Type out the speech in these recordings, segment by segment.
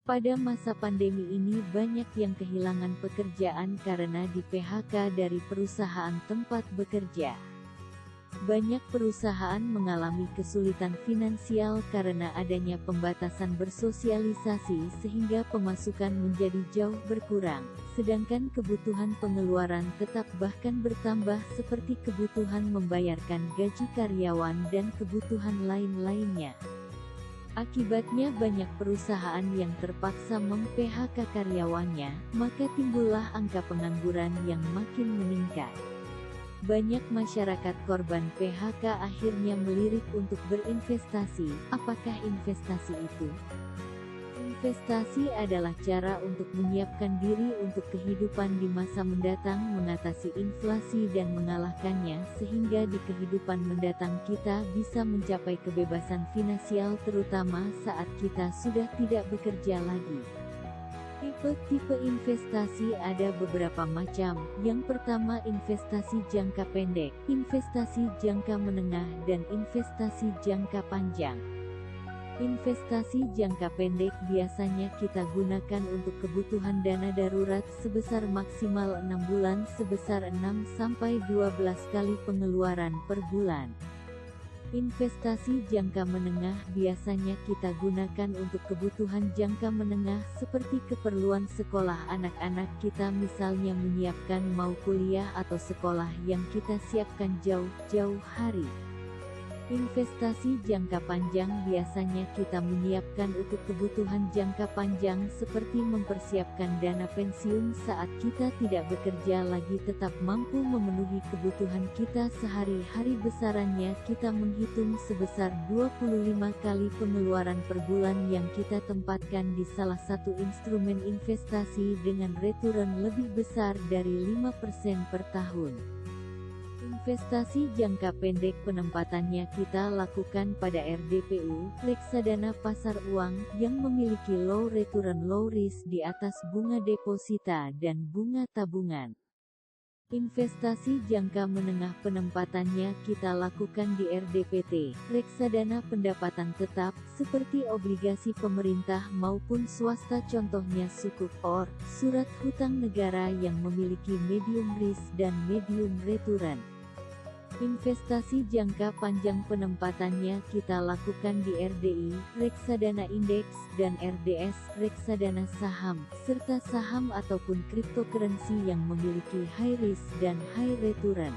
Pada masa pandemi ini banyak yang kehilangan pekerjaan karena di-PHK dari perusahaan tempat bekerja. Banyak perusahaan mengalami kesulitan finansial karena adanya pembatasan bersosialisasi sehingga pemasukan menjadi jauh berkurang, sedangkan kebutuhan pengeluaran tetap bahkan bertambah seperti kebutuhan membayarkan gaji karyawan dan kebutuhan lain-lainnya. Akibatnya banyak perusahaan yang terpaksa mem-PHK karyawannya, maka timbullah angka pengangguran yang makin meningkat. Banyak masyarakat korban PHK akhirnya melirik untuk berinvestasi. Apakah investasi itu? Investasi adalah cara untuk menyiapkan diri untuk kehidupan di masa mendatang, mengatasi inflasi dan mengalahkannya, sehingga di kehidupan mendatang kita bisa mencapai kebebasan finansial terutama saat kita sudah tidak bekerja lagi. Tipe investasi ada beberapa macam. Yang pertama investasi jangka pendek, investasi jangka menengah dan investasi jangka panjang. Investasi jangka pendek biasanya kita gunakan untuk kebutuhan dana darurat sebesar maksimal 6 bulan sebesar 6-12 kali pengeluaran per bulan. Investasi jangka menengah biasanya kita gunakan untuk kebutuhan jangka menengah seperti keperluan sekolah anak-anak kita, misalnya menyiapkan mau kuliah atau sekolah yang kita siapkan jauh-jauh hari. Investasi jangka panjang biasanya kita menyiapkan untuk kebutuhan jangka panjang seperti mempersiapkan dana pensiun saat kita tidak bekerja lagi, tetap mampu memenuhi kebutuhan kita sehari-hari. Besarannya kita menghitung sebesar 25 kali pengeluaran per bulan yang kita tempatkan di salah satu instrumen investasi dengan return lebih besar dari 5% per tahun. Investasi jangka pendek penempatannya kita lakukan pada RDPU, reksadana pasar uang, yang memiliki low return low risk di atas bunga deposita dan bunga tabungan. Investasi jangka menengah penempatannya kita lakukan di RDPT, reksadana pendapatan tetap, seperti obligasi pemerintah maupun swasta, contohnya Sukuk or, surat hutang negara yang memiliki medium risk dan medium return. Investasi jangka panjang penempatannya kita lakukan di RDI, reksadana indeks, dan RDS, reksadana saham, serta saham ataupun cryptocurrency yang memiliki high risk dan high return.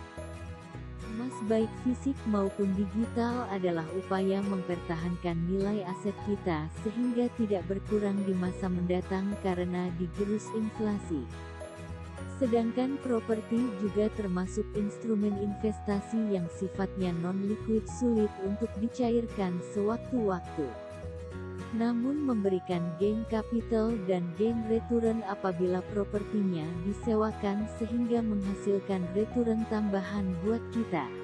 Emas baik fisik maupun digital adalah upaya mempertahankan nilai aset kita sehingga tidak berkurang di masa mendatang karena digerus inflasi. Sedangkan properti juga termasuk instrumen investasi yang sifatnya non-liquid, sulit untuk dicairkan sewaktu-waktu, namun memberikan gain capital dan gain return apabila propertinya disewakan sehingga menghasilkan return tambahan buat kita.